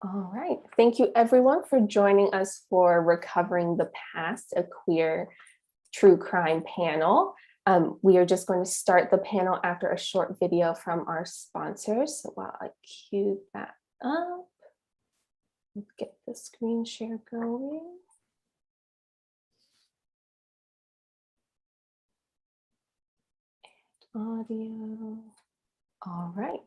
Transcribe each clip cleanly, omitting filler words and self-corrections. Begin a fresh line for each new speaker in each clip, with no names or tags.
All right. Thank you, everyone, for joining us for Recovering the Past, a queer true crime panel. We are just going to start the panel after a short video from our sponsors. So while I cue that up, let's get the screen share going. And audio. All right.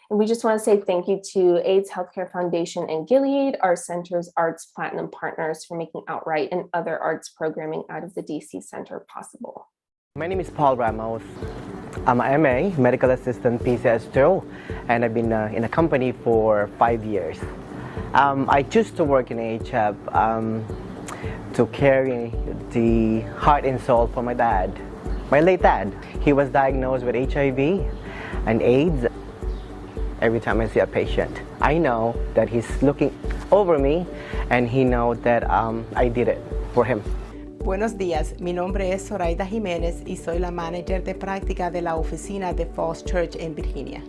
And we just want to say thank you to AIDS Healthcare Foundation and Gilead, our center's Arts Platinum partners, for making OutWrite and other arts programming out of the DC Center possible.
My name is Paul Ramos. I'm a MA, Medical Assistant PCS2, and I've been in the company for 5 years. I choose to work in AHF to carry the heart and soul for my dad, my late dad. He was diagnosed with HIV and AIDS. Every time I see a patient, I know that he's looking over me and he knows that I did it for him.
Buenos días, mi nombre es Zoraida Jiménez y soy la manager de práctica de la oficina de Falls Church in Virginia.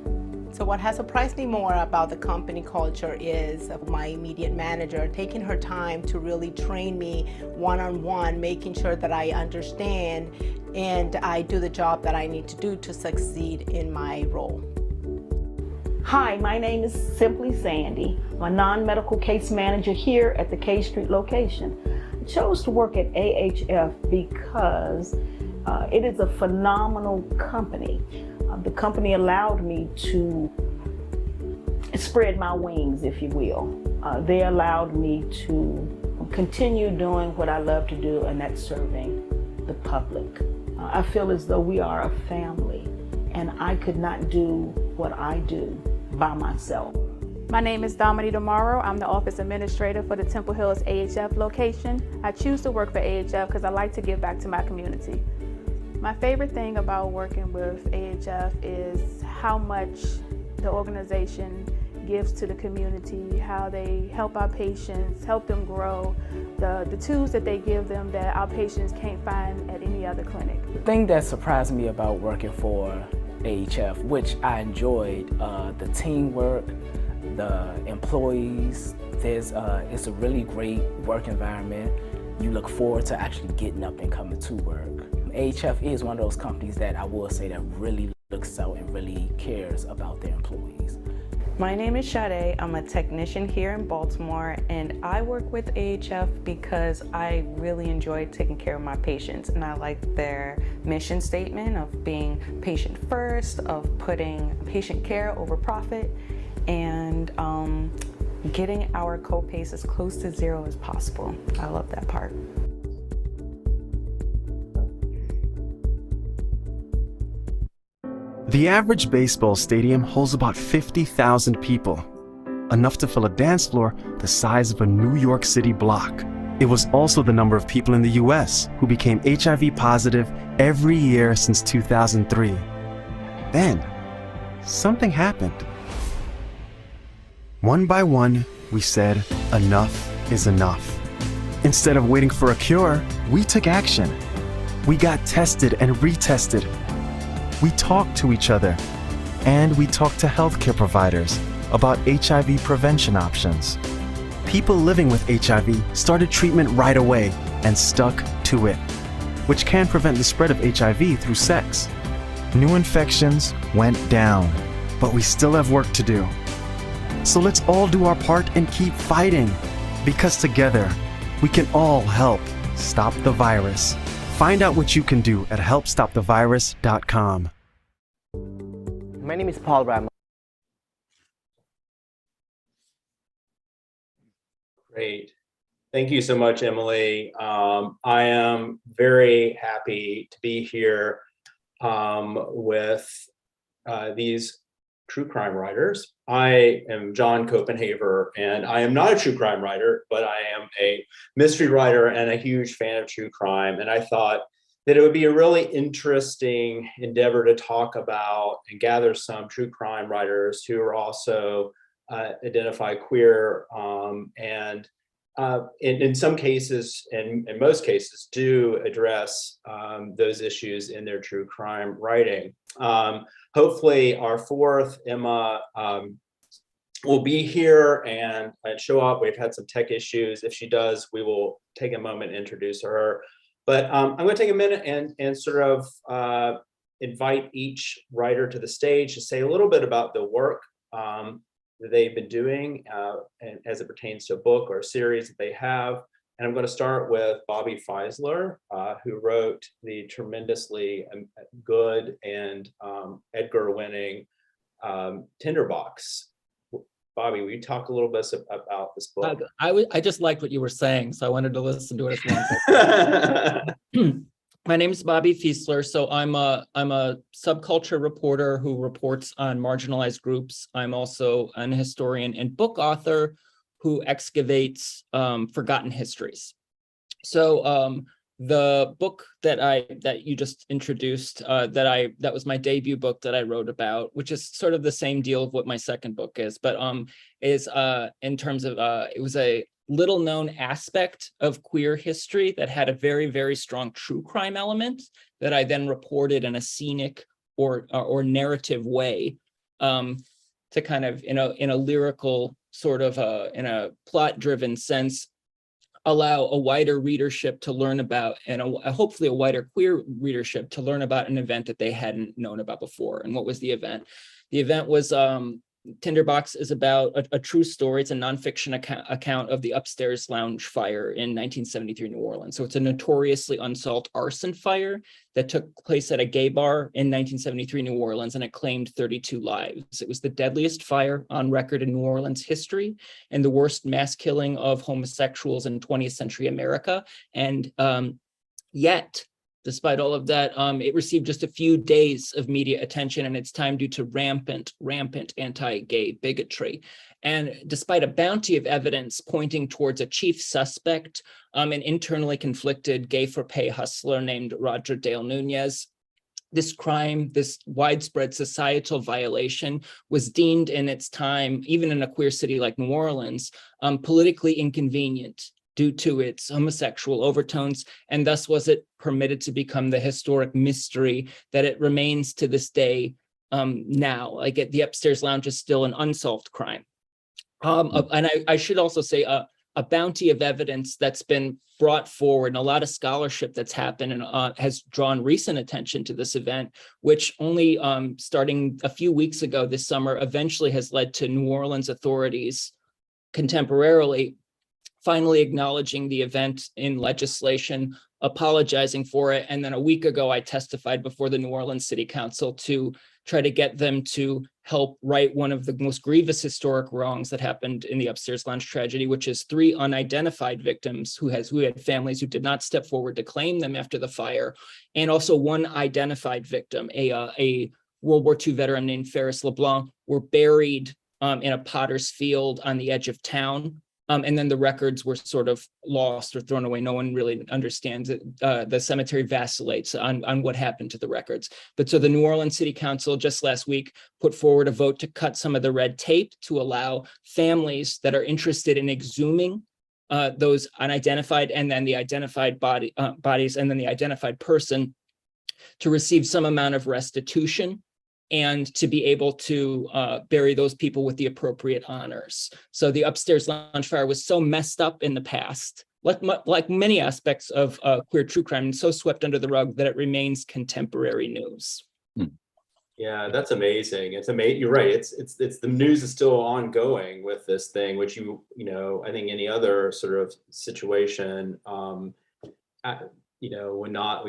So what has surprised me more about the company culture is my immediate manager taking her time to really train me one-on-one, making sure that I understand and I do the job that I need to do to succeed in my role.
Hi, my name is Simply Sandy. I'm a non-medical case manager here at the K Street location. I chose to work at AHF because it is a phenomenal company. The company allowed me to spread my wings, if you will. They allowed me to continue doing what I love to do, and that's serving the public. I feel as though we are a family, and I could not do what I do by myself.
My name is Dominique Morrow. I'm the office administrator for the Temple Hills AHF location. I choose to work for AHF because I like to give back to my community. My favorite thing about working with AHF is how much the organization gives to the community, how they help our patients, help them grow, the tools that they give them that our patients can't find at any other clinic.
The thing that surprised me about working for AHF, which I enjoyed, the teamwork, the employees. It's a really great work environment. You look forward to actually getting up and coming to work. AHF is one of those companies that I will say that really looks out and really cares about their employees.
My name is Sade. I'm a technician here in Baltimore, and I work with AHF because I really enjoy taking care of my patients, and I like their mission statement of being patient first, of putting patient care over profit, and getting our co-pays as close to zero as possible. I love that part.
The average baseball stadium holds about 50,000 people, enough to fill a dance floor the size of a New York City block. It was also the number of people in the US who became HIV positive every year since 2003. Then, something happened. One by one, we said, enough is enough. Instead of waiting for a cure, we took action. We got tested and retested. We talked to each other, and we talked to healthcare providers about HIV prevention options. People living with HIV started treatment right away and stuck to it, which can prevent the spread of HIV through sex. New infections went down, but we still have work to do. So let's all do our part and keep fighting, because together we can all help stop the virus. Find out what you can do at helpstopthevirus.com.
My name is Paul Ramos.
Great. Thank you so much, Emily. I am very happy to be here with these true crime writers. I am John Copenhaver, and I am not a true crime writer, but I am a mystery writer and a huge fan of true crime. And I thought that it would be a really interesting endeavor to talk about and gather some true crime writers who are also identify queer and in some cases, and in most cases, do address those issues in their true crime writing. Hopefully our fourth, Emma will be here and show up. We've had some tech issues. If she does, we will take a moment and introduce her. But I'm going to take a minute and sort of invite each writer to the stage to say a little bit about the work that they've been doing and as it pertains to a book or a series that they have. And I'm going to start with Bobby Fiesler, who wrote the tremendously good and Edgar-winning Tinderbox. Bobby, will you talk a little bit about this book?
I just liked what you were saying, so I wanted to listen to it as well. My name is Bobby Fiesler. So I'm a subculture reporter who reports on marginalized groups. I'm also an historian and book author who excavates forgotten histories. So the book that you just introduced, that was my debut book that I wrote about, which is sort of the same deal of what my second book is, but is in terms of it was a little known aspect of queer history that had a very, very strong true crime element that I then reported in a scenic or narrative way to kind of in a lyrical sort of in a plot driven sense allow a wider readership to learn about, and hopefully a wider queer readership to learn about an event that they hadn't known about before. And what was the event? The event was Tinderbox is about a true story. It's a nonfiction account of the upstairs lounge fire in 1973 New Orleans. So it's a notoriously unsolved arson fire that took place at a gay bar in 1973 New Orleans, and it claimed 32 lives. It was the deadliest fire on record in New Orleans history and the worst mass killing of homosexuals in 20th century America. And yet, despite all of that, it received just a few days of media attention in its time due to rampant anti-gay bigotry. And despite a bounty of evidence pointing towards a chief suspect, an internally conflicted gay for pay hustler named Roger Dale Nunez, this crime, this widespread societal violation was deemed in its time, even in a queer city like New Orleans, politically inconvenient due to its homosexual overtones, and thus was it permitted to become the historic mystery that it remains to this day now. Like the upstairs lounge is still an unsolved crime. And I should also say a bounty of evidence that's been brought forward and a lot of scholarship that's happened and has drawn recent attention to this event, which only starting a few weeks ago this summer eventually has led to New Orleans authorities contemporarily finally acknowledging the event in legislation, apologizing for it. And then a week ago, I testified before the New Orleans City Council to try to get them to help right one of the most grievous historic wrongs that happened in the upstairs lounge tragedy, which is 3 unidentified victims who had families who did not step forward to claim them after the fire, and also 1 identified victim, a World War II veteran named Ferris LeBlanc, were buried in a potter's field on the edge of town. And then the records were sort of lost or thrown away. No one really understands it. The cemetery vacillates on what happened to the records. But so the New Orleans City Council just last week put forward a vote to cut some of the red tape to allow families that are interested in exhuming those unidentified and then the identified bodies and then the identified person to receive some amount of restitution and to be able to bury those people with the appropriate honors. So the upstairs lounge fire was so messed up in the past, like many aspects of queer true crime, and so swept under the rug that it remains contemporary news.
Yeah, that's amazing. It's amazing. You're right. It's the news is still ongoing with this thing, which you know, I think any other sort of situation, we would not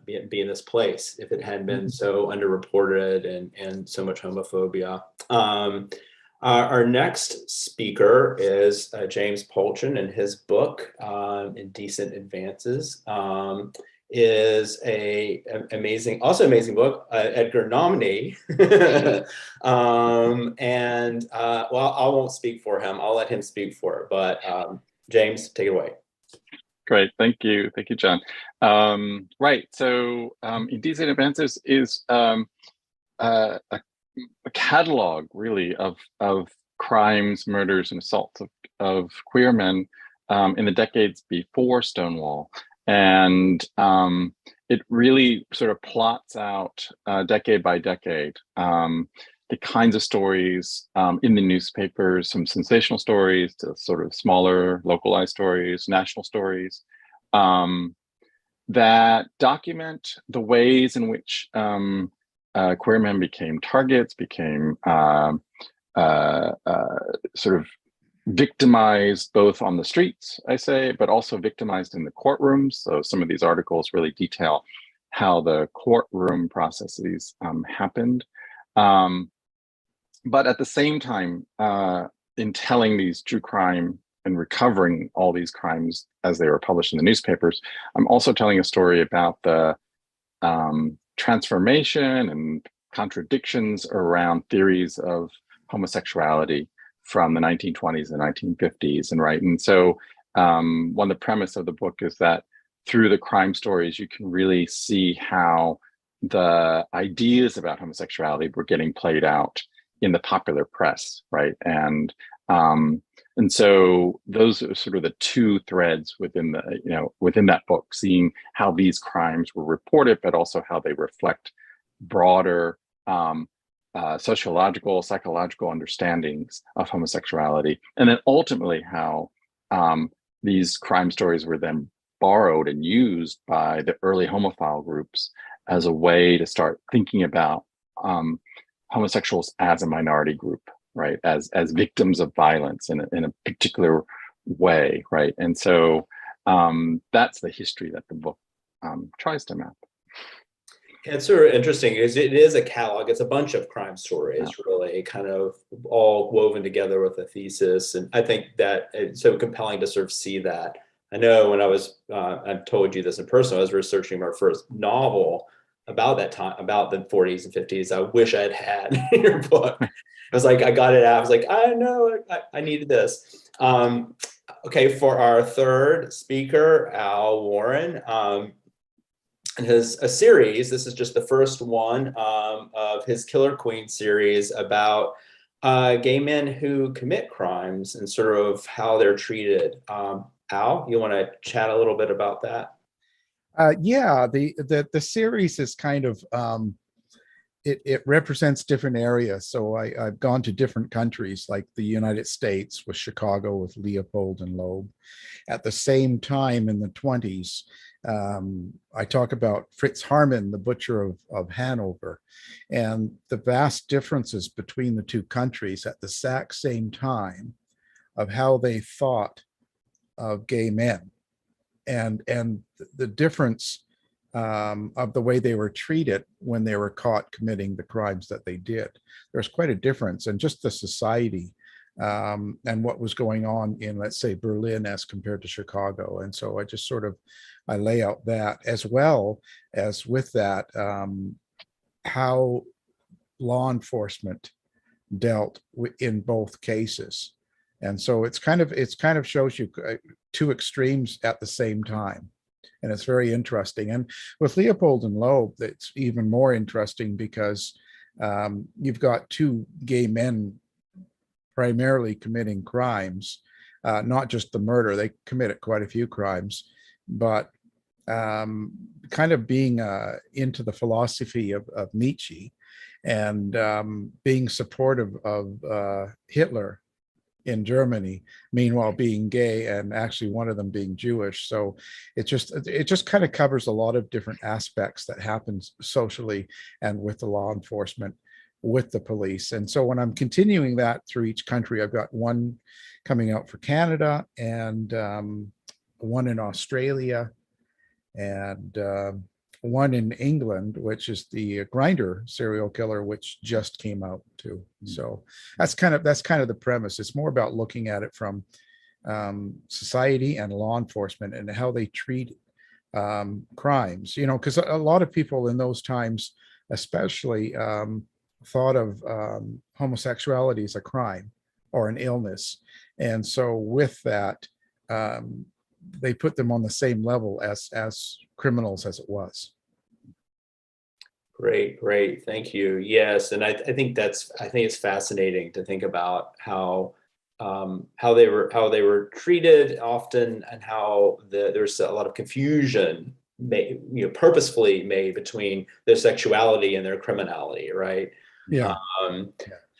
be in this place if it had been so underreported and so much homophobia. Our next speaker is James Polchin, and his book, Indecent Advances, is also amazing book, Edgar nominee. Well, I won't speak for him. I'll let him speak for it. But James, take it away.
Great, thank you, John. Right, so Indecent Advances is a catalog, really, of crimes, murders, and assaults of queer men in the decades before Stonewall, and it really sort of plots out decade by decade the kinds of stories in the newspapers, some sensational stories to sort of smaller localized stories, national stories, that document the ways in which queer men became targets, became sort of victimized both on the streets, I say, but also victimized in the courtrooms. So some of these articles really detail how the courtroom processes happened. But at the same time, in telling these true crime and recovering all these crimes as they were published in the newspapers, I'm also telling a story about the transformation and contradictions around theories of homosexuality from the 1920s and 1950s, and so one of the premise of the book is that through the crime stories, you can really see how the ideas about homosexuality were getting played out in the popular press, right? And so those are sort of the two threads within the, within that book, seeing how these crimes were reported, but also how they reflect broader sociological, psychological understandings of homosexuality, and then ultimately how these crime stories were then borrowed and used by the early homophile groups as a way to start thinking about homosexuals as a minority group, right? As victims of violence in a particular way, right? And so that's the history that the book tries to map.
It's sort of interesting because it is a catalog. It's a bunch of crime stories, really, kind of all woven together with a thesis. And I think that it's so compelling to sort of see that. I know when I was, I've told you this in person, I was researching my first novel about that time, about the 40s and 50s. I wish I had in your book. I was like, I got it out. I was like, I know, I needed this. Okay, for our third speaker, Al Warren. And a series, this is just the first one of his Killer Queen series about gay men who commit crimes and sort of how they're treated. Al, you want to chat a little bit about that?
Yeah, the series is kind of, it represents different areas. So I've gone to different countries like the United States with Chicago with Leopold and Loeb. At the same time in the 20s, I talk about Fritz Harman, the butcher of Hanover, and the vast differences between the two countries at the exact same time of how they thought of gay men, and the difference of the way they were treated when they were caught committing the crimes that they did. There's quite a difference, and just the society and what was going on in, let's say, Berlin as compared to Chicago. And so I just sort of, I lay out that, as well as with that, how law enforcement dealt in both cases. And so it's kind of shows you two extremes at the same time. And it's very interesting. And with Leopold and Loeb, it's even more interesting because you've got two gay men primarily committing crimes, not just the murder. They committed quite a few crimes, but kind of being into the philosophy of Nietzsche, and being supportive of Hitler in Germany, meanwhile being gay, and actually one of them being Jewish. So it just kind of covers a lot of different aspects that happens socially and with the law enforcement, with the police. And so when I'm continuing that through each country, I've got one coming out for Canada, and one in Australia, and one in England, which is the Grinder serial killer, which just came out too. So that's kind of the premise. It's more about looking at it from society and law enforcement and how they treat crimes, because a lot of people in those times especially thought of homosexuality as a crime or an illness. And so with that, they put them on the same level as criminals as it was.
Great, thank you. Yes, and I think it's fascinating to think about how they were treated often, and how there's a lot of confusion purposefully made between their sexuality and their criminality, right?
Yeah.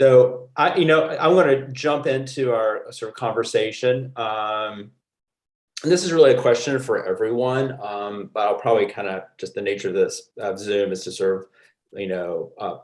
So I want to jump into our sort of conversation. And this is really a question for everyone, but I'll probably kind of, just the nature of this Zoom is to sort of,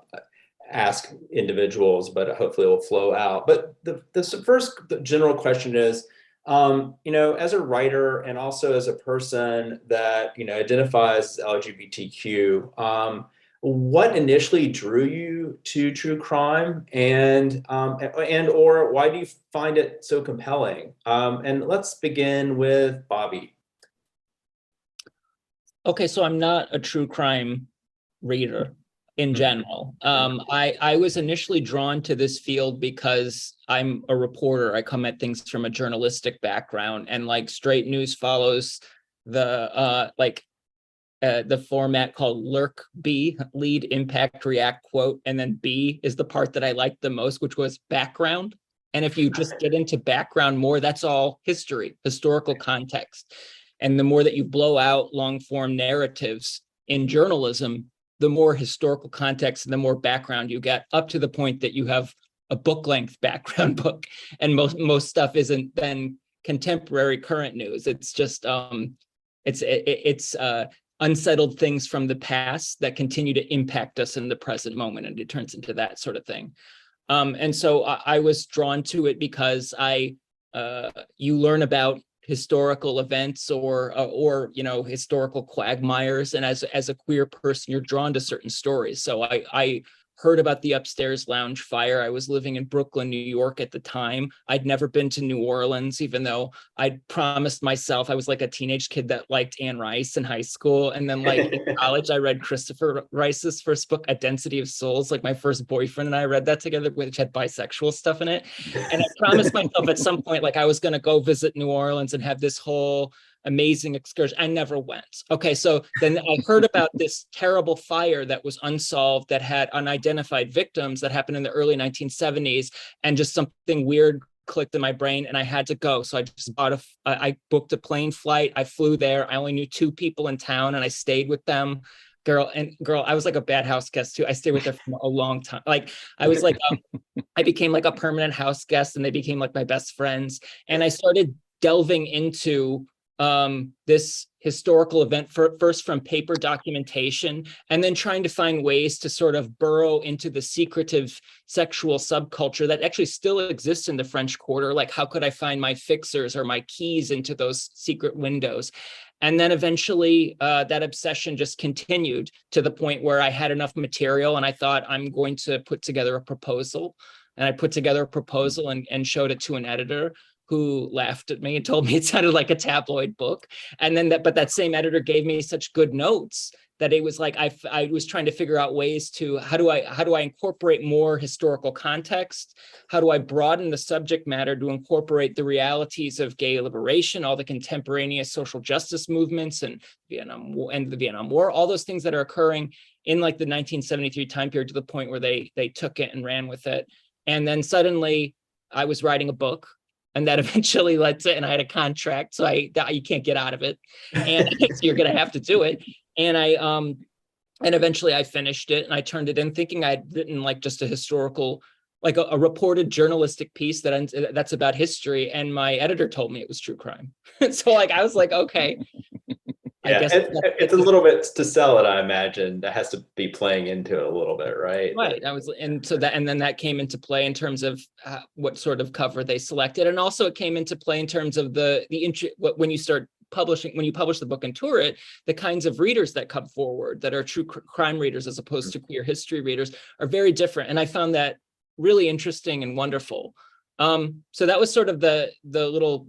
ask individuals, but hopefully it will flow out. But the general question is, as a writer and also as a person that, identifies as LGBTQ, what initially drew you to true crime, and or why do you find it so compelling? And let's begin with Bobby.
Okay, so I'm not a true crime reader in general. I was initially drawn to this field because I'm a reporter. I come at things from a journalistic background, and like straight news follows the the format called LIRC B, lead, impact, react, quote, and then B is the part that I liked the most, which was background. And if you just get into background more, that's all history, historical context. And the more that you blow out long form narratives in journalism, the more historical context and the more background you get, up to the point that you have a book length background book. And most stuff isn't then contemporary current news. It's just, it's unsettled things from the past that continue to impact us in the present moment, and it turns into that sort of thing. And so I was drawn to it because you learn about historical events or historical quagmires, and as a queer person, you're drawn to certain stories. So I heard about the upstairs lounge fire. I was living in Brooklyn, New York at the time. I'd never been to New Orleans, even though I'd promised myself. I was like a teenage kid that liked Anne Rice in high school. And then like in college, I read Christopher Rice's first book, A Density of Souls. Like my first boyfriend and I read that together, which had bisexual stuff in it. And I promised myself at some point, like I was going to go visit New Orleans and have this whole amazing excursion. I never went. Okay, so then I heard about this terrible fire that was unsolved, that had unidentified victims, that happened in the early 1970s, and just something weird clicked in my brain and I had to go. So I just I booked a plane flight. I flew there. I only knew 2 people in town and I stayed with them. Girl, I was like a bad house guest too. I stayed with her for a long time. Like I was like, I became like a permanent house guest, and they became like my best friends. And I started delving into this historical event first from paper documentation, and then trying to find ways to sort of burrow into the secretive sexual subculture that actually still exists in the French Quarter. Like, how could I find my fixers or my keys into those secret windows? And then eventually that obsession just continued to the point where I had enough material and I thought, I'm going to put together a proposal. And I put together a proposal and showed it to an editor, who laughed at me and told me it sounded like a tabloid book. And then but that same editor gave me such good notes that it was like I was trying to figure out ways to how do I incorporate more historical context? How do I broaden the subject matter to incorporate the realities of gay liberation, all the contemporaneous social justice movements, and the Vietnam War, all those things that are occurring in like the 1973 time period, to the point where they took it and ran with it. And then suddenly I was writing a book. And that eventually led to, and I had a contract, so you can't get out of it, and so you're going to have to do it. And and eventually I finished it, and I turned it in, thinking I'd written like just a historical, like a reported journalistic piece that's about history. And my editor told me it was true crime. So like I was like, okay.
Yeah, I guess it's a little bit to sell it, I imagine. That has to be playing into it a little bit, right?
Right. And then that came into play in terms of what sort of cover they selected, and also it came into play in terms of when you start publishing, when you publish the book and tour it, the kinds of readers that come forward that are true crime readers as opposed to queer history readers are very different, and I found that really interesting and wonderful. So that was sort of the little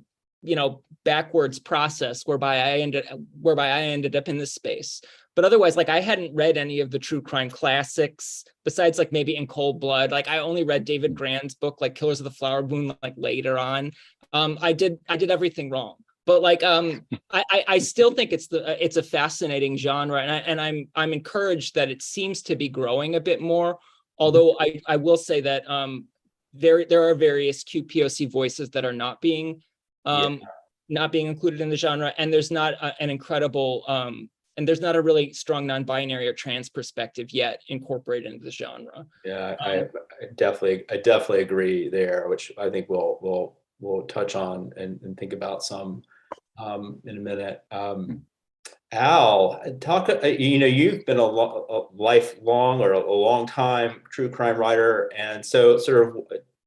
backwards process whereby I ended up in this space. But otherwise, like I hadn't read any of the true crime classics besides like maybe In Cold Blood. Like I only read David Grann's book, like Killers of the Flower Moon, like later on. I did everything wrong. But like I still think it's a fascinating genre, and I'm encouraged that it seems to be growing a bit more. Although I will say that there are various QPOC voices that are not being included in the genre, and there's not an incredible there's not a really strong non-binary or trans perspective yet incorporated into the genre.
Yeah, I definitely agree there, which I think we'll touch on and think about some in a minute. Al, talk. You've been a lifelong or a long time true crime writer, and so sort of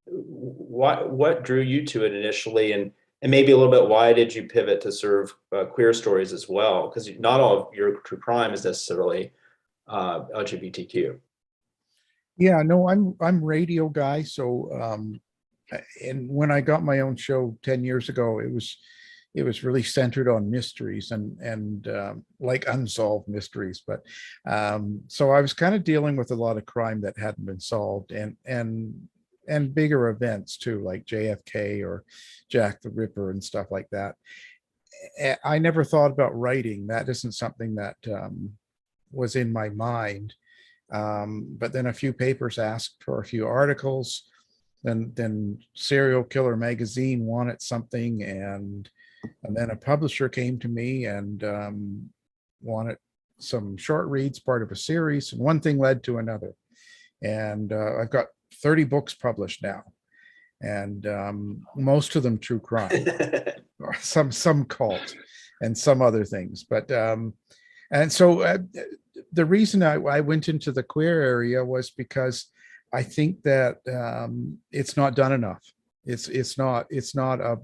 what drew you to it initially, and maybe a little bit why did you pivot to sort of queer stories as well? Because not all of your true crime is necessarily LGBTQ.
Yeah, no, I'm radio guy. So, and when I got my own show 10 years ago, it was really centered on mysteries and like unsolved mysteries. But so I was kind of dealing with a lot of crime that hadn't been solved and bigger events too, like JFK or Jack the Ripper and stuff like that. I never thought about writing. That isn't something that was in my mind. But then a few papers asked for a few articles. Then Serial Killer magazine wanted something, and then a publisher came to me and wanted some short reads, part of a series, and one thing led to another. And I've got 30 books published now, and most of them true crime, or some cult, and some other things. But and so the reason I went into the queer area was because I think that it's not done enough. It's not a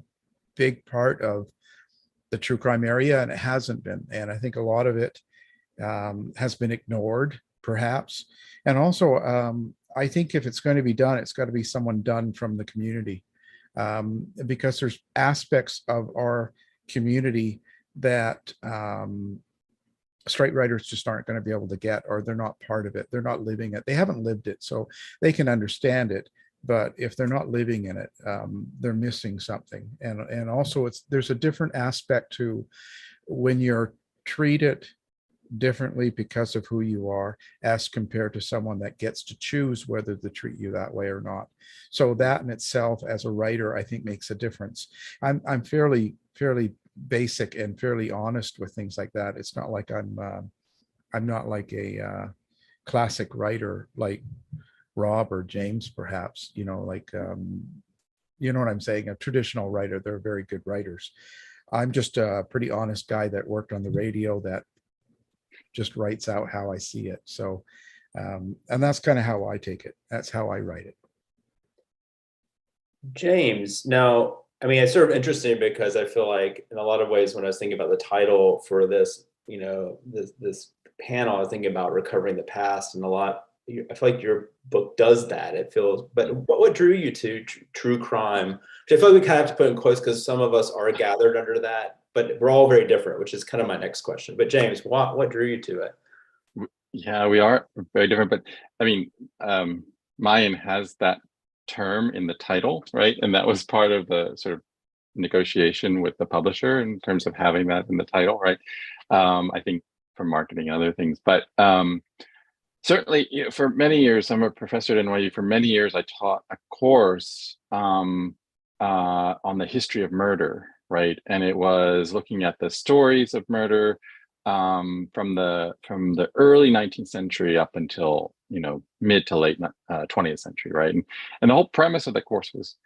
big part of the true crime area, and it hasn't been. And I think a lot of it has been ignored, perhaps. And also, I think if it's going to be done, it's got to be someone done from the community, because there's aspects of our community that straight writers just aren't going to be able to get, or they're not part of it. They're not living it. They haven't lived it, so they can understand it. But if they're not living in it, they're missing something. And also, there's a different aspect to when you're treated differently because of who you are, as compared to someone that gets to choose whether to treat you that way or not. So that in itself, as a writer, I think makes a difference. I'm fairly basic and fairly honest with things like that. It's not like I'm not like a classic writer like Rob or James, perhaps, like you know what I'm saying, a traditional writer. They're very good writers. I'm just a pretty honest guy that worked on the radio, that just writes out how I see it. So and that's kind of how I take it. That's how I write it.
James, now, I mean, it's sort of interesting because I feel like in a lot of ways, when I was thinking about the title for this, this panel, I was thinking about recovering the past, and I feel like your book does that. It feels, but what drew you to true crime? Which I feel like we kind of have to put in quotes because some of us are gathered under that, but we're all very different, which is kind of my next question. But James, what drew you to it?
Yeah, we are very different, but I mean, Mayan has that term in the title, right? And that was part of the sort of negotiation with the publisher in terms of having that in the title, right? I think for marketing and other things, but certainly, for many years, I'm a professor at NYU. For many years, I taught a course on the history of murder, right? And it was looking at the stories of murder from the early 19th century up until mid to late 20th century, right? And the whole premise of the course was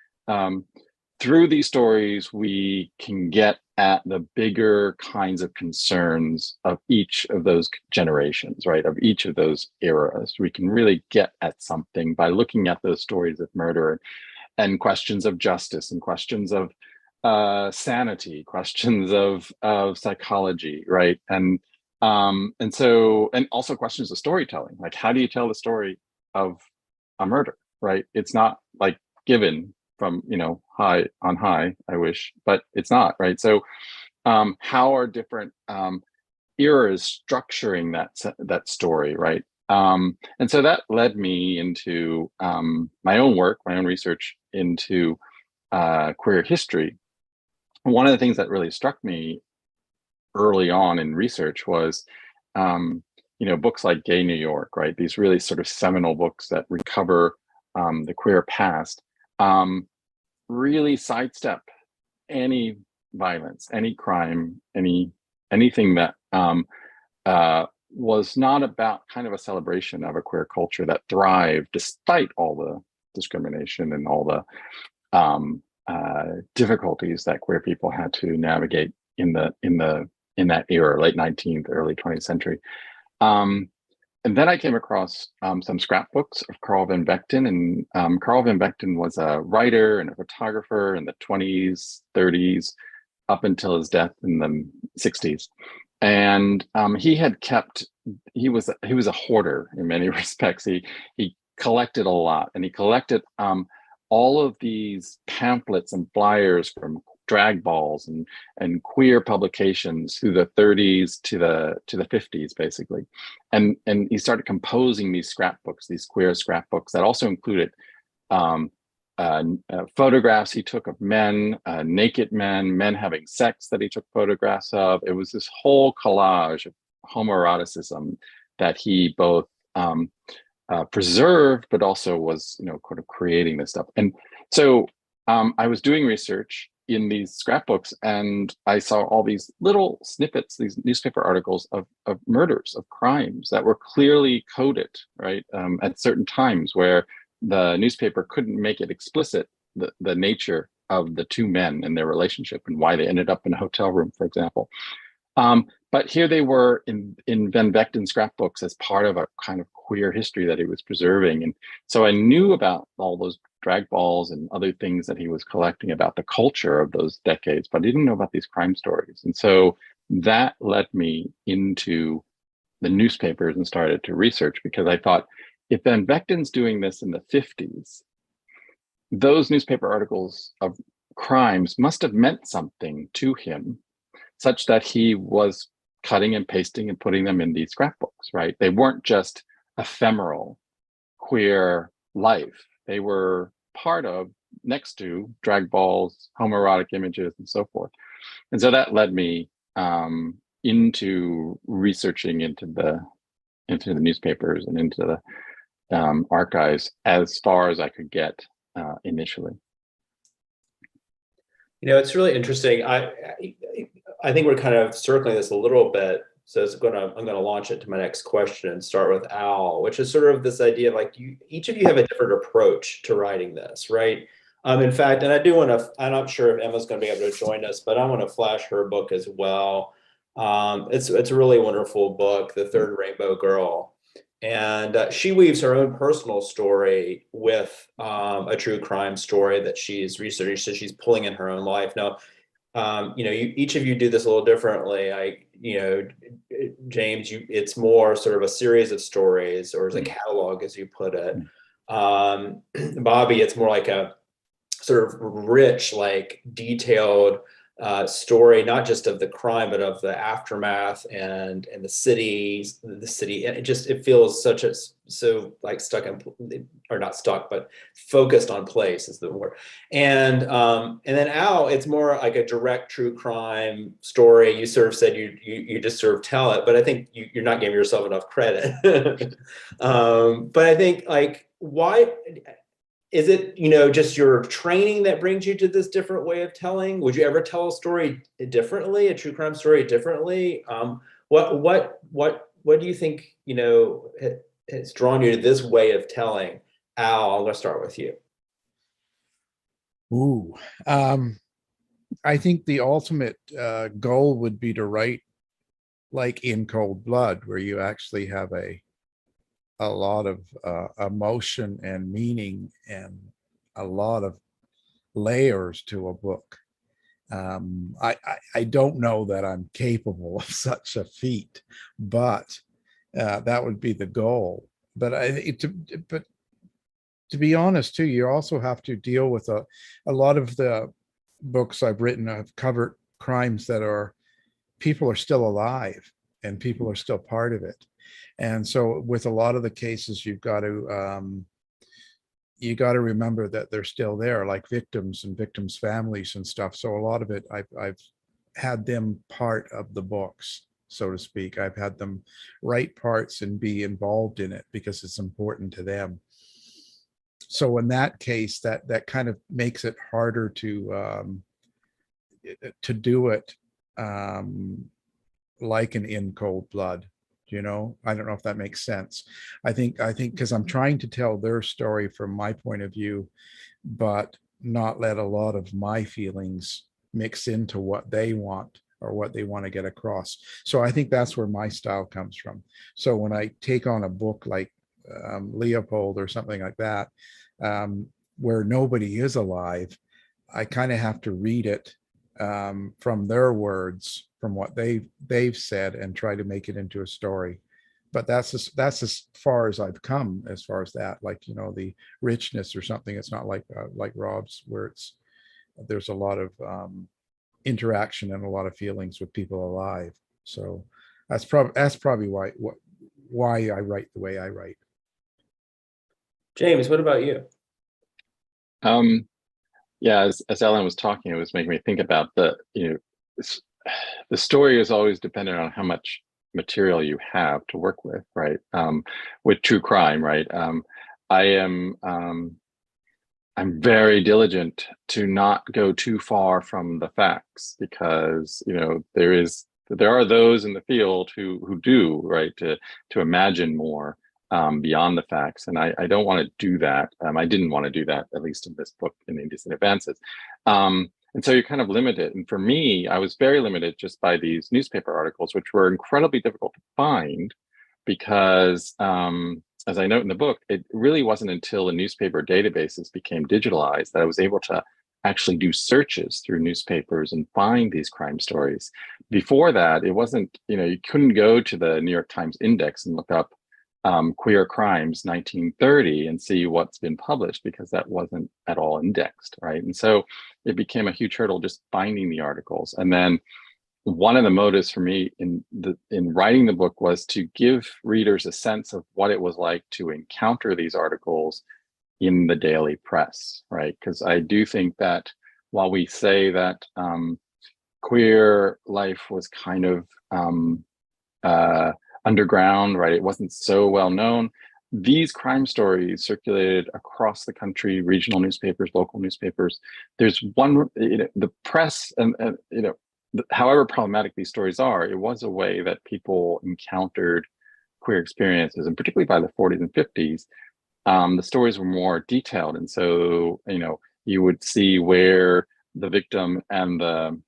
through these stories, we can get at the bigger kinds of concerns of each of those generations, right? Of each of those eras. We can really get at something by looking at those stories of murder and questions of justice and questions of sanity, questions of psychology, right? And also questions of storytelling, like how do you tell the story of a murder, right? It's not like given from high on high, I wish, but it's not, right? So how are different eras structuring that story, right? And so that led me into my own work, my own research into queer history. One of the things that really struck me early on in research was books like Gay New York, right? These really sort of seminal books that recover the queer past, really sidestep any violence, any crime, anything that was not about kind of a celebration of a queer culture that thrived despite all the discrimination and all the difficulties that queer people had to navigate in that era, late 19th, early 20th century. And then I came across some scrapbooks of Carl van Vechten, and Carl van Vechten was a writer and a photographer in the 20s, 30s, up until his death in the 60s. And he was a hoarder in many respects. He collected a lot, and he collected all of these pamphlets and flyers from drag balls and queer publications through the 30s to the 50s, basically. And he started composing these scrapbooks, these queer scrapbooks that also included photographs he took of men, naked men having sex that he took photographs of. It was this whole collage of homoeroticism that he both preserved, but also was, kind of creating this stuff. And so I was doing research in these scrapbooks, and I saw all these little snippets, these newspaper articles of murders, of crimes that were clearly coded, right, at certain times where the newspaper couldn't make it explicit, the nature of the two men and their relationship and why they ended up in a hotel room, for example. But here they were in Van Vechten's scrapbooks as part of a kind of queer history that he was preserving. And so I knew about all those drag balls and other things that he was collecting about the culture of those decades, but I didn't know about these crime stories. And so that led me into the newspapers and started to research, because I thought, if Van Vechten's doing this in the 50s, those newspaper articles of crimes must have meant something to him, such that he was cutting and pasting and putting them in these scrapbooks, right? They weren't just ephemeral queer life. They were part of, next to, drag balls, homoerotic images, and so forth. And so that led me into researching into the newspapers and into the archives as far as I could get initially.
It's really interesting. I think we're kind of circling this a little bit. So I'm gonna launch it to my next question and start with Al, which is sort of this idea of like each of you have a different approach to writing this, right? In fact, and I'm not sure if Emma's gonna be able to join us, but I want to flash her book as well. It's a really wonderful book, The Third Rainbow Girl. And she weaves her own personal story with a true crime story that she's researched. So she's pulling in her own life. Now, each of you do this a little differently. James, it's more sort of a series of stories, or as a catalog, as you put it. Bobby, it's more like a sort of rich, like detailed story, not just of the crime, but of the aftermath and the city, and it feels so like stuck in, or not stuck, but focused on place is the word. And then Al, it's more like a direct true crime story. You sort of said you just sort of tell it, but I think you're not giving yourself enough credit. But I think, like, why is it, just your training that brings you to this different way of telling? Would you ever tell a story differently, a true crime story differently? What do you think, has drawn you to this way of telling? Al, I'm going to start with you.
Ooh, I think the ultimate goal would be to write like In Cold Blood, where you actually have a lot of emotion and meaning and a lot of layers to a book. I don't know that I'm capable of such a feat, but that would be the goal. But to be honest too, you also have to deal with a lot of the books I've written have covered crimes that people are still alive and people are still part of it. And so with a lot of the cases, you got to remember that they're still there, like victims and victims' families and stuff. So a lot of it, I've had them part of the books, so to speak. I've had them write parts and be involved in it because it's important to them. So in that case, that kind of makes it harder to do it like an In Cold Blood. you know. I don't know if that makes sense. I think because I'm trying to tell their story from my point of view, but not let a lot of my feelings mix into what they want or what they want to get across. So I think that's where my style comes from. So when I take on a book like Leopold or something like that, where nobody is alive, I kind of have to read it from their words, from what they've said, and try to make it into a story. But that's as far as I've come as far as that. Like, you know, the richness or something. It's not like Rob's, where there's a lot of interaction and a lot of feelings with people alive. So that's probably why I write the way I write.
James, what about you?
Yeah, as Ellen was talking, it was making me think about the story is always dependent on how much material you have to work with, right? With true crime, right? I'm very diligent to not go too far from the facts, because there are those in the field who do, right, to imagine more beyond the facts, and I don't want to do that. I didn't want to do that, at least in this book, in Indecent Advances. And so you're kind of limited. And for me, I was very limited just by these newspaper articles, which were incredibly difficult to find, because as I note in the book, it really wasn't until the newspaper databases became digitalized that I was able to actually do searches through newspapers and find these crime stories. Before that, it wasn't, you couldn't go to the New York Times Index and look up queer crimes 1930 and see what's been published, because that wasn't at all indexed, right? And so it became a huge hurdle just finding the articles. And then one of the motives for me in writing the book was to give readers a sense of what it was like to encounter these articles in the daily press, right? Because I do think that while we say that queer life was kind of underground, right? It wasn't so well known. These crime stories circulated across the country, regional newspapers, local newspapers. There's one, the press, and however problematic these stories are, it was a way that people encountered queer experiences, and particularly by the 40s and 50s, the stories were more detailed. And so, you would see where the victim and the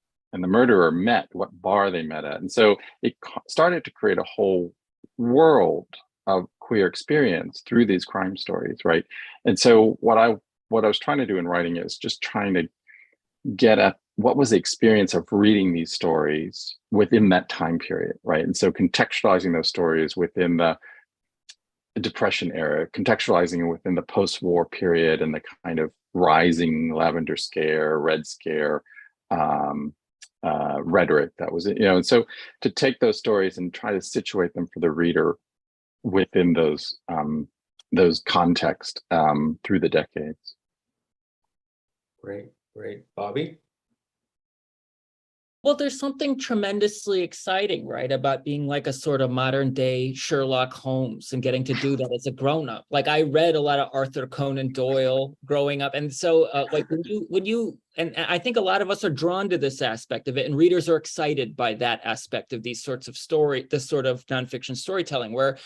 murderer met, what bar they met at. And so it started to create a whole world of queer experience through these crime stories, right? And so what I was trying to do in writing is just trying to get at what was the experience of reading these stories within that time period, right? And so contextualizing those stories within the Depression era, contextualizing it within the post-war period and the kind of rising lavender scare, red scare, rhetoric that was, and so to take those stories and try to situate them for the reader within those contexts through the decades.
Great. Bobby?
Well, there's something tremendously exciting, right, about being like a sort of modern day Sherlock Holmes and getting to do that as a grown-up. Like, I read a lot of Arthur Conan Doyle growing up. And so like and I think a lot of us are drawn to this aspect of it, and readers are excited by that aspect of these sorts of this sort of nonfiction storytelling, where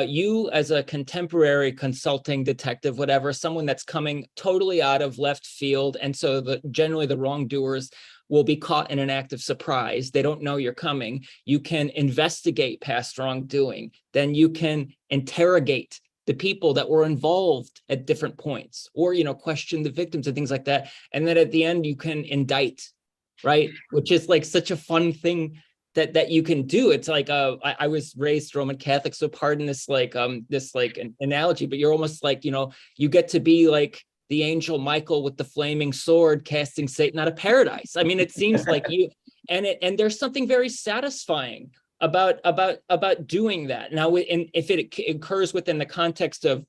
you as a contemporary consulting detective, whatever, someone that's coming totally out of left field. And so generally the wrongdoers will be caught in an act of surprise. They don't know you're coming. You can investigate past wrongdoing. Then you can interrogate the people that were involved at different points, or, question the victims and things like that. And then at the end, you can indict, right? Which is like such a fun thing that you can do. It's like I was raised Roman Catholic, so pardon this an analogy, but you're almost like, you get to be like the angel Michael with the flaming sword casting Satan out of paradise. I mean, it seems like you, and there's something very satisfying about doing that. Now, if it occurs within the context of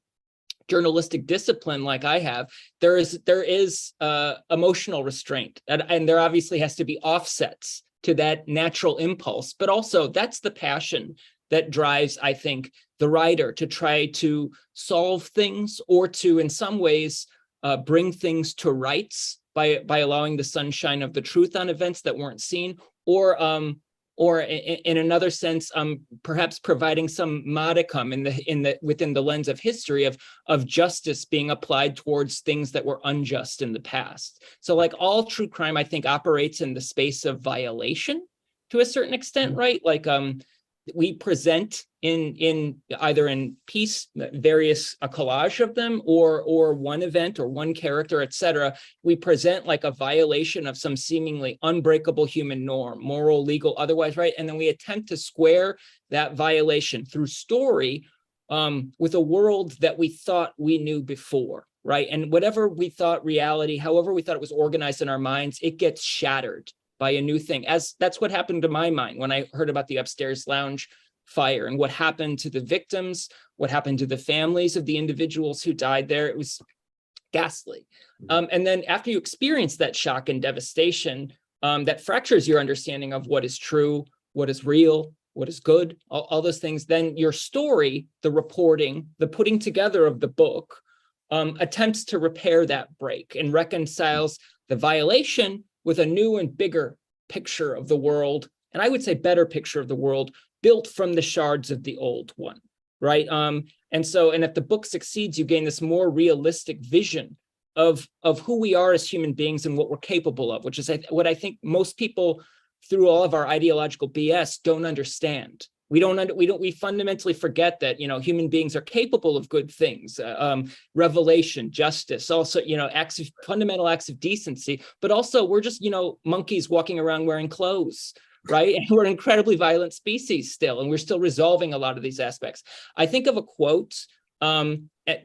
journalistic discipline like I have, there is emotional restraint, and there obviously has to be offsets to that natural impulse. But also that's the passion that drives, I think, the writer to try to solve things, or to, in some ways, bring things to rights by allowing the sunshine of the truth on events that weren't seen, or or in another sense, perhaps providing some modicum within the lens of history of justice being applied towards things that were unjust in the past. So like all true crime, I think, operates in the space of violation to a certain extent, right? Like we present in either in piece various a collage of them or one event or one character, etc. We present like a violation of some seemingly unbreakable human norm, moral, legal, otherwise, right? And then we attempt to square that violation through story with a world that we thought we knew before, right? And whatever we thought reality, however we thought it was organized in our minds, it gets shattered by a new thing. As that's what happened to my mind when I heard about the upstairs lounge fire and what happened to the victims, what happened to the families of the individuals who died there. It was ghastly. And then after you experience that shock and devastation, that fractures your understanding of what is true, what is real, what is good, all those things, then your story, the reporting, the putting together of the book attempts to repair that break and reconciles the violation with a new and bigger picture of the world, and I would say better picture of the world, built from the shards of the old one, right? And if the book succeeds, you gain this more realistic vision of who we are as human beings and what we're capable of, which is what I think most people, through all of our ideological BS, don't understand. We fundamentally forget that, human beings are capable of good things, revelation, justice, also, fundamental acts of decency, but also we're just, monkeys walking around wearing clothes, right? And we're an incredibly violent species still, and we're still resolving a lot of these aspects. I think of a quote,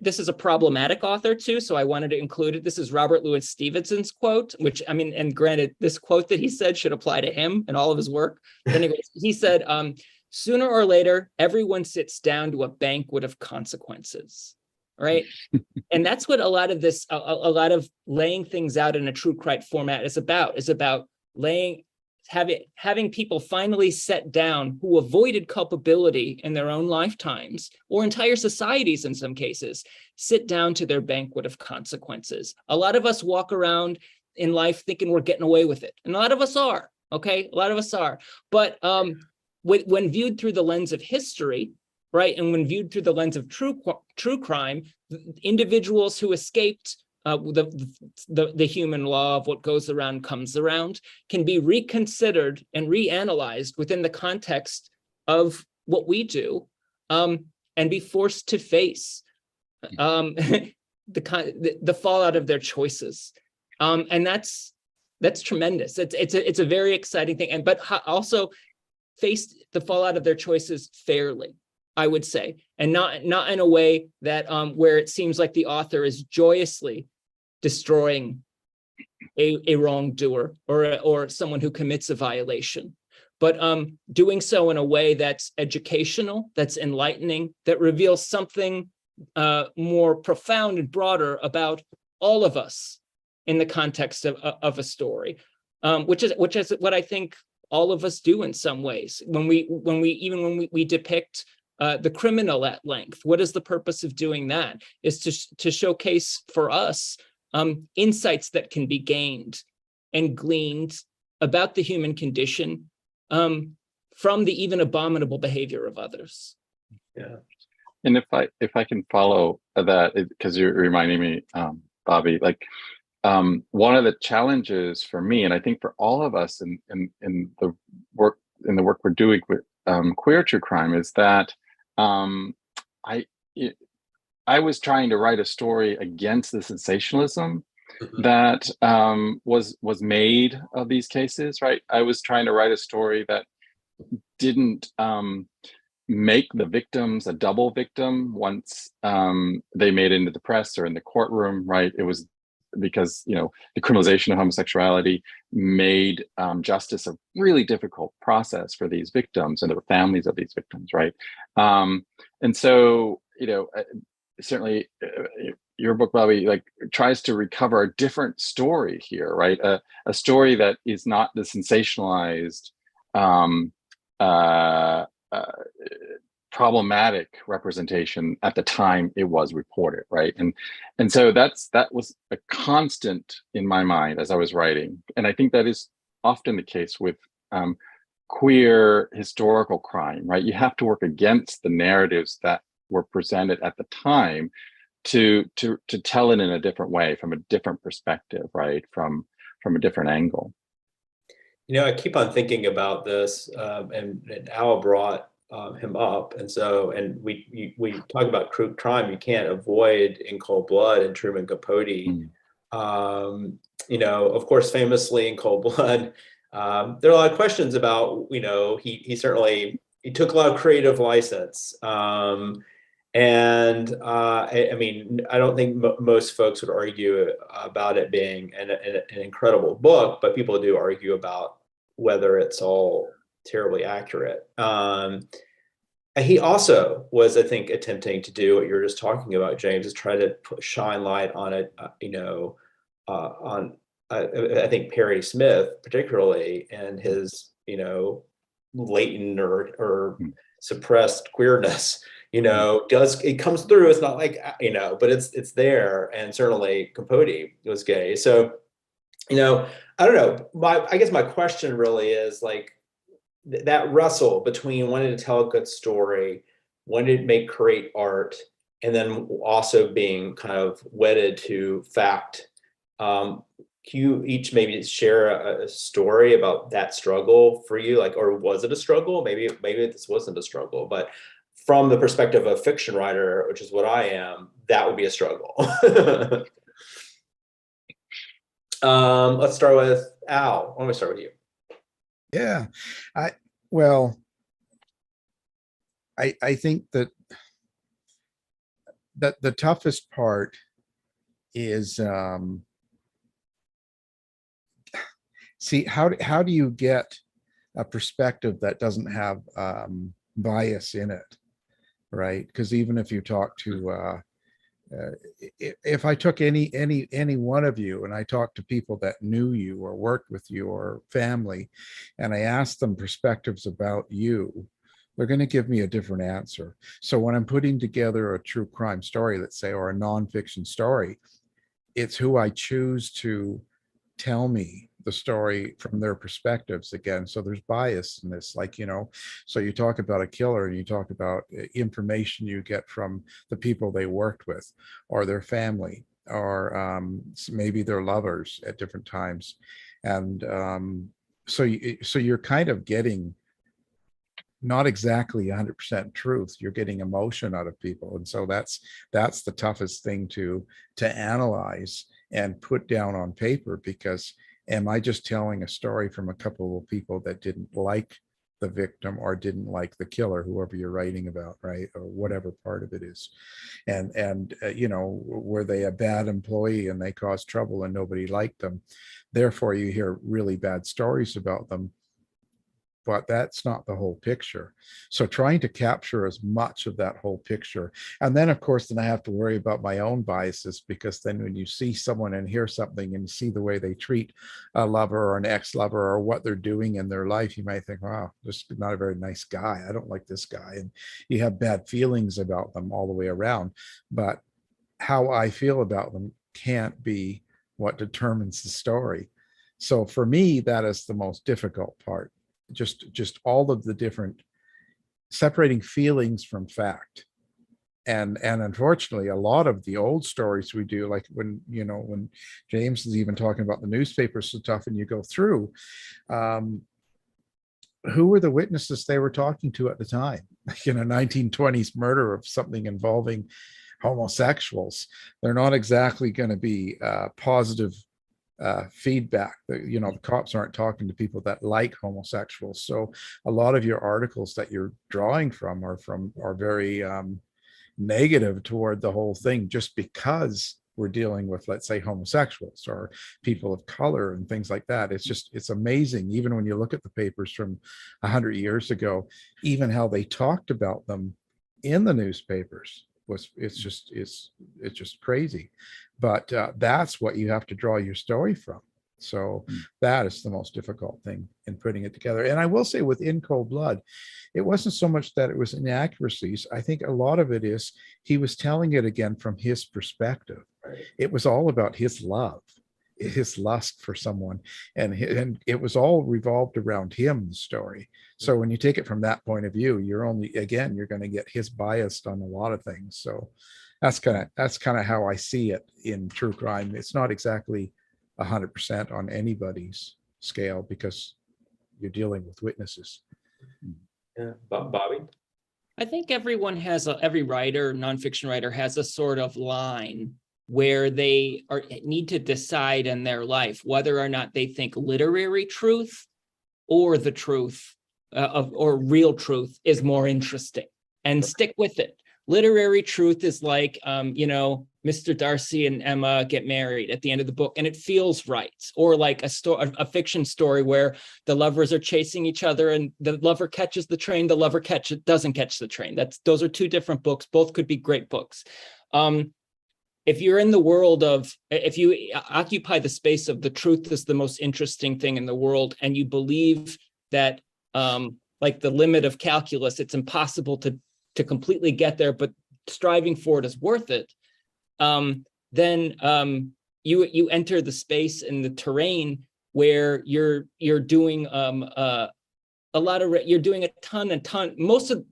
this is a problematic author too, so I wanted to include it. This is Robert Louis Stevenson's quote, which, and granted, this quote that he said should apply to him and all of his work. But anyways, he said, sooner or later, everyone sits down to a banquet of consequences, right? And that's what a lot of this, a lot of laying things out in a true crime format is about having people finally set down who avoided culpability in their own lifetimes, or entire societies in some cases, sit down to their banquet of consequences. A lot of us walk around in life thinking we're getting away with it. And a lot of us are, okay? A lot of us are. But when viewed through the lens of history, right, and when viewed through the lens of true crime, individuals who escaped the human law of what goes around comes around can be reconsidered and reanalyzed within the context of what we do, and be forced to face the fallout of their choices, and that's tremendous. It's a very exciting thing, but also face the fallout of their choices fairly, I would say, and not in a way that where it seems like the author is joyously destroying a wrongdoer or someone who commits a violation, but doing so in a way that's educational, that's enlightening, that reveals something more profound and broader about all of us in the context of a story, which is what I think all of us do in some ways. When we depict the criminal at length, what is the purpose of doing that? Is to showcase for us insights that can be gained and gleaned about the human condition from the even abominable behavior of others.
Yeah. And if I can follow that, because you're reminding me, Bobby, like one of the challenges for me, and I think for all of us in the work we're doing with queer true crime, is that I was trying to write a story against the sensationalism that was made of these cases, right? I was trying to write a story that didn't make the victims a double victim once they made it into the press or in the courtroom, right? It was because, the criminalization of homosexuality made justice a really difficult process for these victims and the families of these victims, right? And so, certainly your book, Bobby, like tries to recover a different story here, right? A story that is not the sensationalized, problematic representation at the time it was reported, right? And so that was a constant in my mind as I was writing, and I think that is often the case with queer historical crime, right? You have to work against the narratives that were presented at the time to tell it in a different way, from a different perspective, right? From a different angle.
You know, I keep on thinking about this, and Al brought him up, and we talk about true crime. You can't avoid In Cold Blood and Truman Capote. You know, of course, famously in Cold Blood, there are a lot of questions about, you know, he certainly took a lot of creative license. I mean, I don't think most folks would argue about it being an incredible book, but people do argue about whether it's all terribly accurate. He also was, I think, attempting to do what you're just talking about, James, is try to shine light on it, you know, I think Perry Smith, particularly, and his, you know, latent or suppressed queerness, you know, it comes through. It's not like, you know, but it's there. And certainly Capote was gay. So, you know, I don't know. I guess my question really is like that wrestle between wanting to tell a good story, wanting to create art, and then also being kind of wedded to fact. Can you each maybe share a story about that struggle for you? Like, or was it a struggle? Maybe this wasn't a struggle, but from the perspective of a fiction writer, which is what I am, that would be a struggle. Let's start with Al. Why don't we start with you?
Yeah, I think that the toughest part is see, how do you get a perspective that doesn't have bias in it, right? Because even if you talk to if I took any one of you and I talked to people that knew you or worked with you or family, and I asked them perspectives about you, they're going to give me a different answer. So when I'm putting together a true crime story, let's say, or a nonfiction story, it's who I choose to tell me the story from their perspectives again. So there's bias in this, like, you know, so you talk about a killer and you talk about information you get from the people they worked with or their family, or maybe their lovers at different times. And so you're kind of getting not exactly 100% truth. You're getting emotion out of people. And so that's the toughest thing to analyze and put down on paper, because am I just telling a story from a couple of people that didn't like the victim or didn't like the killer, whoever you're writing about, right? Or whatever part of it is. And you know, were they a bad employee and they caused trouble and nobody liked them? Therefore, you hear really bad stories about them. But that's not the whole picture. So trying to capture as much of that whole picture. And then, of course, then I have to worry about my own biases, because then when you see someone and hear something and see the way they treat a lover or an ex-lover or what they're doing in their life, you might think, wow, this is not a very nice guy. I don't like this guy. And you have bad feelings about them all the way around. But how I feel about them can't be what determines the story. So for me, that is the most difficult part. Just all of the different separating feelings from fact. And unfortunately, a lot of the old stories we do, like when James is even talking about the newspaper stuff, and you go through, who were the witnesses they were talking to at the time? 1920s murder of something involving homosexuals. They're not exactly going to be positive feedback. The cops aren't talking to people that like homosexuals. So a lot of your articles that you're drawing from are very negative toward the whole thing, just because we're dealing with, let's say, homosexuals or people of color and things like that. It's amazing, even when you look at the papers from 100 years ago, even how they talked about them in the newspapers it's just crazy. But that's what you have to draw your story from. So that is the most difficult thing in putting it together. And I will say, with In Cold Blood, it wasn't so much that it was inaccuracies. I think a lot of it is he was telling it again from his perspective. It was all about his love. his lust for someone, and it was all revolved around him, the story. So when you take it from that point of view, you're going to get his bias on a lot of things. So that's kind of how I see it in true crime. It's not exactly 100% on anybody's scale because you're dealing with witnesses.
Yeah, Bobby.
I think every writer, nonfiction writer, has a sort of line where they need to decide in their life whether or not they think literary truth or the truth or real truth is more interesting, and stick with it. Literary truth is like, Mr. Darcy and Emma get married at the end of the book and it feels right. Or like a fiction story where the lovers are chasing each other and the lover catches the train, the lover doesn't catch the train. Those are two different books. Both could be great books. If you're in the world if you occupy the space of the truth is the most interesting thing in the world, and you believe that like the limit of calculus, it's impossible to completely get there, but striving for it is worth it, then you enter the space and the terrain where you're doing you're doing a ton,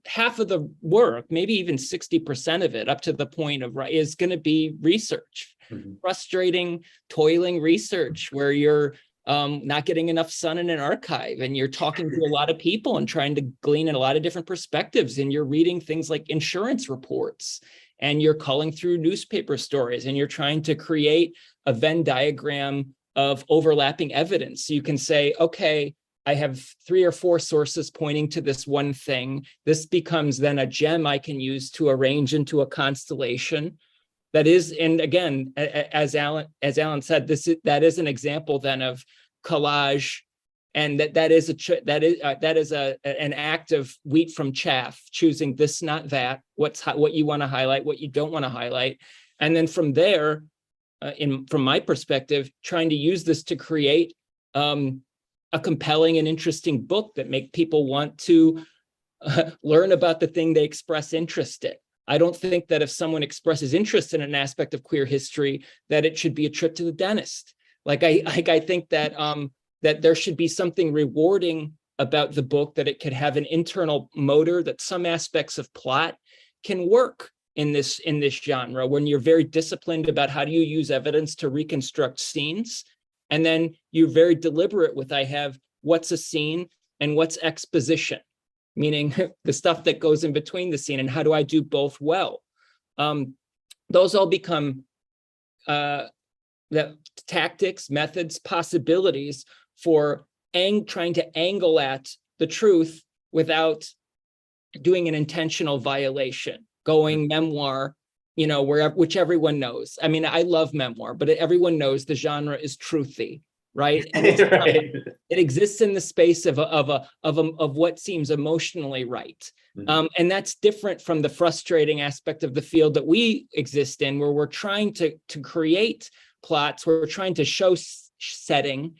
half of the work, maybe even 60% of it, up to the point of is going to be research, frustrating, toiling research, where you're not getting enough sun in an archive, and you're talking to a lot of people and trying to glean in a lot of different perspectives, and you're reading things like insurance reports, and you're culling through newspaper stories, and you're trying to create a Venn diagram of overlapping evidence. So you can say, okay, I have 3 or 4 sources pointing to this one thing. This becomes then a gem I can use to arrange into a constellation. That is, and again, as Alan said, that is an example then of collage, and that is an act of wheat from chaff, choosing this, not that, what you want to highlight, what you don't want to highlight, and then from there, from my perspective, trying to use this to create a compelling and interesting book that make people want to learn about the thing they express interest in. I don't think that if someone expresses interest in an aspect of queer history, that it should be a trip to the dentist. I think that that there should be something rewarding about the book, that it could have an internal motor, that some aspects of plot can work in this genre, when you're very disciplined about how do you use evidence to reconstruct scenes. And then you're very deliberate with, I have what's a scene and what's exposition, meaning the stuff that goes in between the scene, and how do I do both well? Those all become the tactics, methods, possibilities for trying to angle at the truth without doing an intentional violation, going memoir, which everyone knows. I mean, I love memoir, but everyone knows the genre is truthy, right? And
Right.
it exists in the space of what seems emotionally right. And that's different from the frustrating aspect of the field that we exist in, where we're trying to create plots, we're trying to showcase setting,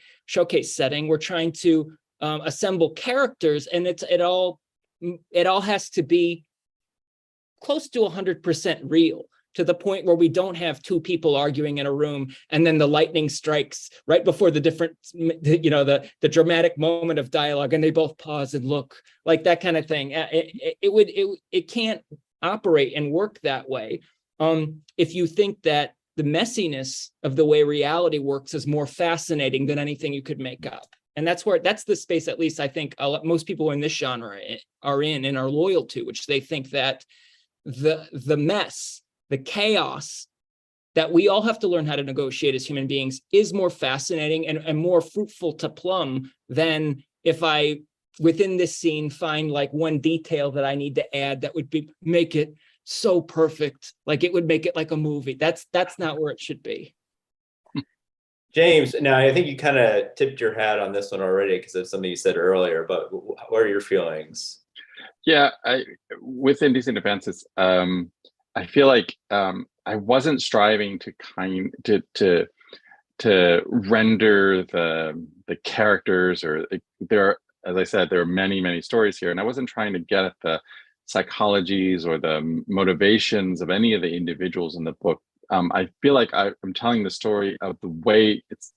we're trying to assemble characters, and it all has to be close to 100% real, to the point where we don't have 2 people arguing in a room and then the lightning strikes right before the the dramatic moment of dialogue, and they both pause and look, like that kind of thing. It can't operate and work that way if you think that the messiness of the way reality works is more fascinating than anything you could make up. And that's the space, at least I think most people in this genre are in and are loyal to, which they think that the mess, the chaos that we all have to learn how to negotiate as human beings is more fascinating and more fruitful to plumb than if I, within this scene, find like one detail that I need to add that would make it so perfect, like it would make it like a movie. That's not where it should be.
James, now I think you kind of tipped your hat on this one already because of something you said earlier, but what are your feelings?
Yeah, with Indecent Advances, I feel like I wasn't striving to render the characters, or as I said, there are many stories here, and I wasn't trying to get at the psychologies or the motivations of any of the individuals in the book I feel like I'm telling the story of the way it's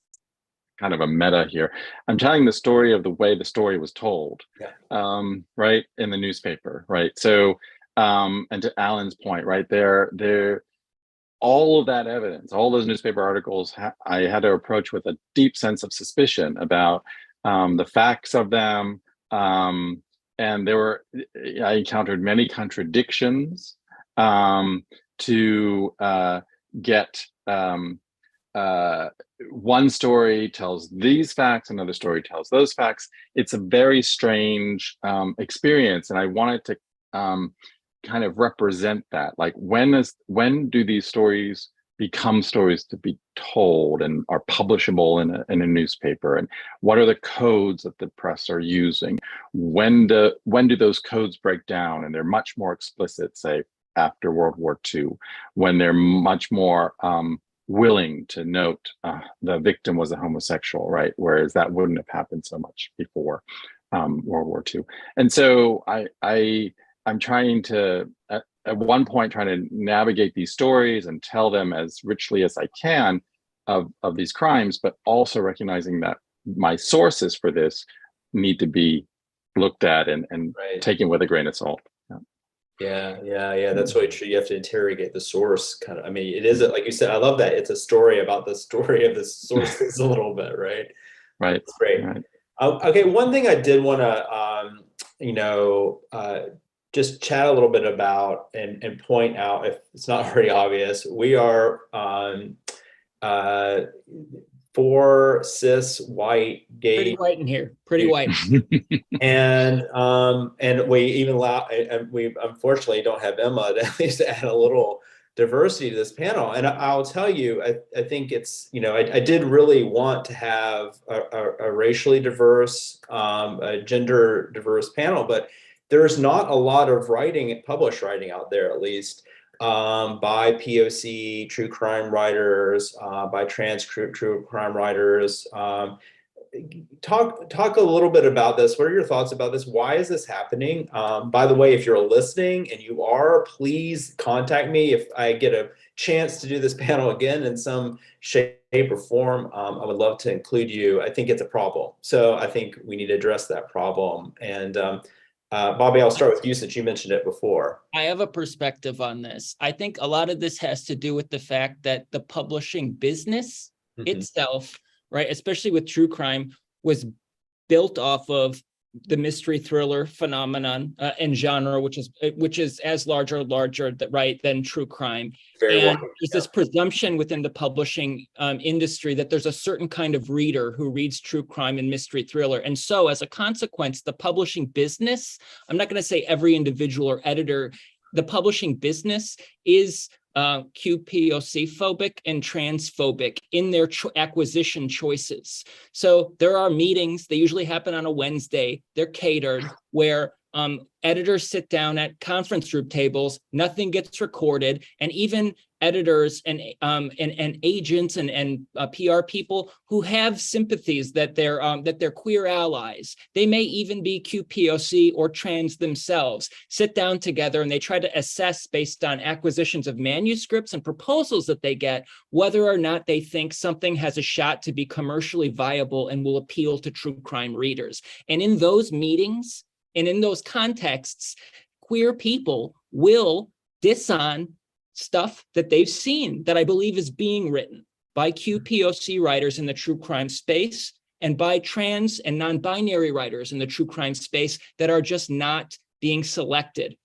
kind of a meta here. I'm telling the story of the way the story was told, right, in the newspaper, right? So, and to Alan's point, right there, all of that evidence, all those newspaper articles, I had to approach with a deep sense of suspicion about the facts of them, and I encountered many contradictions to get. One story tells these facts, another story tells those facts. It's a very strange experience, and I wanted to kind of represent that. Like, when do these stories become stories to be told and are publishable in a newspaper? And what are the codes that the press are using? When do those codes break down and they're much more explicit, say after World War II, when they're much more willing to note the victim was a homosexual, right? Whereas that wouldn't have happened so much before World War II. And so I'm trying to, at one point, trying to navigate these stories and tell them as richly as I can of these crimes, but also recognizing that my sources for this need to be looked at and taken with a grain of salt.
Yeah, that's really true. You have to interrogate the source, kind of. I mean, it is, like you said, I love that. It's a story about the story of the sources a little bit, right?
Right.
It's great.
Right.
Okay, one thing I did want to, just chat a little bit about and point out, if it's not already obvious, we are 4 cis white gay,
Pretty white in here, pretty white.
and we even we unfortunately don't have Emma to at least add a little diversity to this panel. And I'll tell you, I think it's, I did really want to have a racially diverse, a gender diverse panel, but there's not a lot of published writing out there, at least, by POC true crime writers, by trans true crime writers. Talk a little bit about this. What are your thoughts about this? Why is this happening? By the way, if you're listening and you are, please contact me if I get a chance to do this panel again in some shape or form. I would love to include you. I think it's a problem. So I think we need to address that problem. And Bobby, I'll start with you since you mentioned it before.
I have a perspective on this. I think a lot of this has to do with the fact that the publishing business itself, right, especially with true crime, was built off of the mystery thriller phenomenon and genre, which is as larger right than true crime. There's this presumption within the publishing industry that there's a certain kind of reader who reads true crime and mystery thriller. And so as a consequence, the publishing business, I'm not going to say every individual or editor, the publishing business is QPOC phobic and transphobic in their acquisition choices. So there are meetings, they usually happen on a Wednesday, they're catered, where editors sit down at conference group tables, nothing gets recorded, and even editors and agents and PR people who have sympathies that they're queer allies, they may even be QPOC or trans themselves, sit down together and they try to assess, based on acquisitions of manuscripts and proposals that they get, whether or not they think something has a shot to be commercially viable and will appeal to true crime readers. And in those meetings and in those contexts, queer people will diss on stuff that they've seen that I believe is being written by QPOC writers in the true crime space and by trans and non-binary writers in the true crime space that are just not being selected.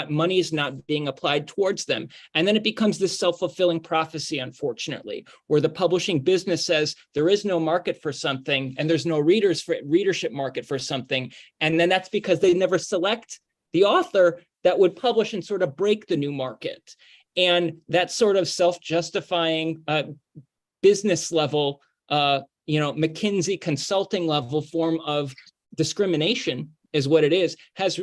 Money is not being applied towards them. And then it becomes this self-fulfilling prophecy, unfortunately, where the publishing business says there is no market for something and there's no readership market for something. And then that's because they never select the author that would publish and sort of break the new market. And that sort of self-justifying business level, McKinsey consulting level form of discrimination is what it is,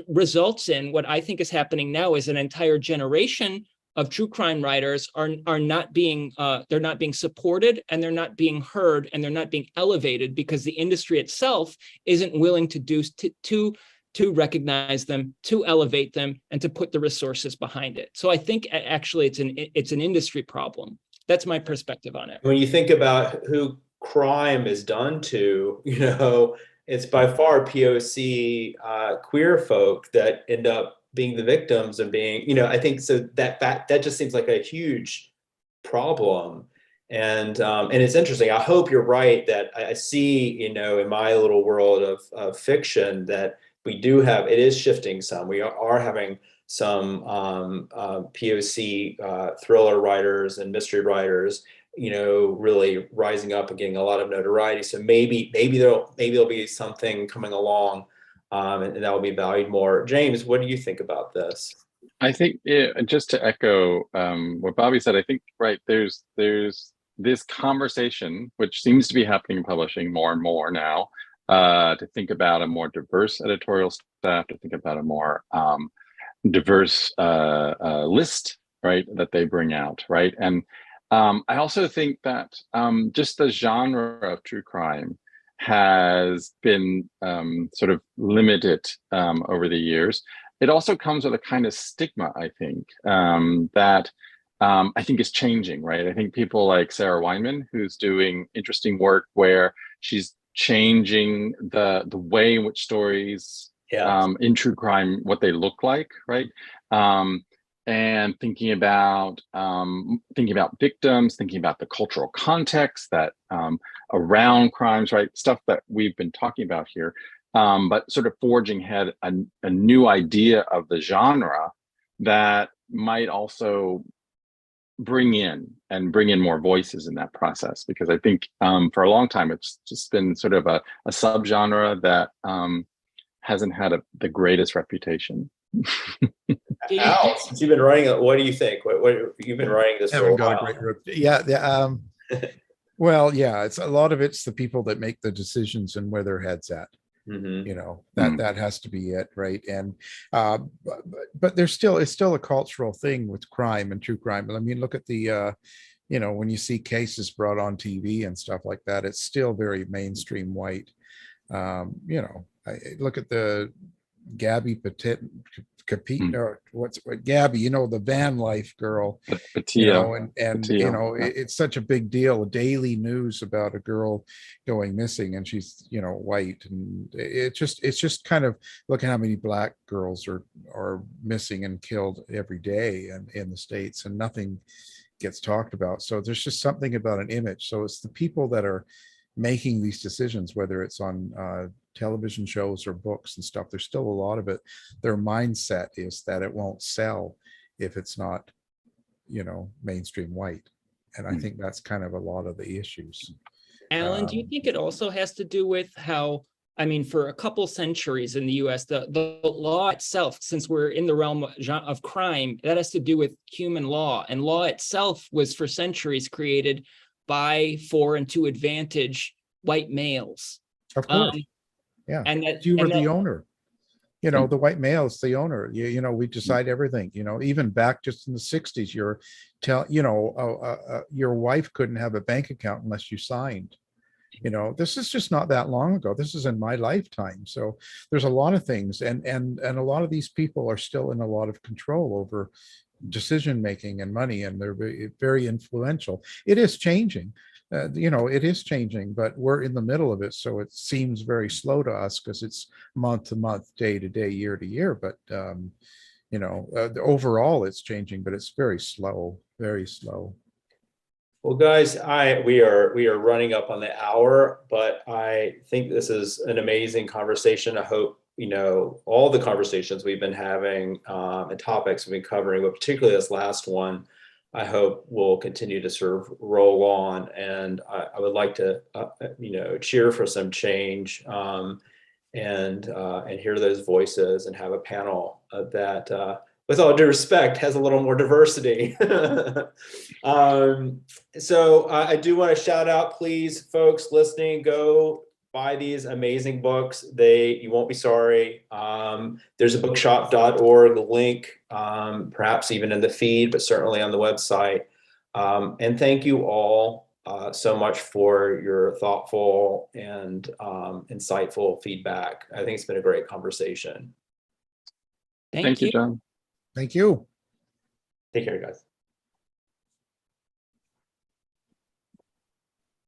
results in what I think is happening now is an entire generation of true crime writers are not being they're not being supported, and they're not being heard, and they're not being elevated because the industry itself isn't willing to recognize them, to elevate them, and to put the resources behind it. So I think actually it's an industry problem. That's my perspective on it.
When you think about who crime is done to, it's by far POC queer folk that end up being the victims and being, I think so that just seems like a huge problem. And it's interesting. I hope you're right that I see, in my little world of fiction that we do have, it is shifting some. We are having some POC thriller writers and mystery writers, really rising up and getting a lot of notoriety. So maybe there'll be something coming along, and that will be valued more. James, what do you think about this?
I think just to echo what Bobby said, I think there's this conversation which seems to be happening in publishing more and more now, to think about a more diverse editorial staff, to think about a more diverse list, that they bring out, and I also think that just the genre of true crime has been sort of limited over the years. It also comes with a kind of stigma, I think, that I think is changing, I think people like Sarah Weinman, who's doing interesting work where she's changing the way in which stories in true crime, what they look like, and thinking about victims, thinking about the cultural context that around crimes, stuff that we've been talking about here, but sort of forging ahead a new idea of the genre that might also bring in more voices in that process, because I think for a long time it's just been sort of a subgenre that hasn't had the greatest reputation.
Al, since you've been writing, what do you think? What you've been writing this for a while?
Well, it's a lot of it's the people that make the decisions and where their head's at. That has to be it, and but it's still a cultural thing with crime and true crime. I mean, look at the when you see cases brought on TV and stuff like that, it's still very mainstream white. I look at the Gabby Gabby, the van life girl, it's such a big deal, daily news about a girl going missing, and she's white, and it's just kind of look at how many black girls are missing and killed every day in the States, and nothing gets talked about. So there's just something about an image. So it's the people that are making these decisions, whether it's on television shows or books and stuff, there's still a lot of it. Their mindset is that it won't sell if it's not, mainstream white. And I think that's kind of a lot of the issues.
Alan, do you think it also has to do with how, for a couple centuries in the US, the law itself, since we're in the realm of crime, that has to do with human law, and law itself was for centuries created by, for, and to advantage white males.
Of course. And that you were the owner. The white male is the owner. We decide everything. Even back just in the 60s, your wife couldn't have a bank account unless you signed. This is just not that long ago. This is in my lifetime. So there's a lot of things, and a lot of these people are still in a lot of control over decision making and money, and they're very, very influential. It is changing. It is changing, but we're in the middle of it. So it seems very slow to us because it's month to month, day to day, year to year. But, overall it's changing, but it's very slow, very slow.
Well, guys, we are running up on the hour, but I think this is an amazing conversation. I hope, all the conversations we've been having and topics we've been covering, but particularly this last one, I hope will continue to sort of roll on. And I would like to, cheer for some change and hear those voices and have a panel that, with all due respect, has a little more diversity. So I do want to shout out, please, folks listening, go buy these amazing books. You won't be sorry. There's a bookshop.org link, perhaps even in the feed, but certainly on the website. And thank you all so much for your thoughtful and insightful feedback. I think it's been a great conversation.
Thank you, John.
Thank you.
Take care, guys.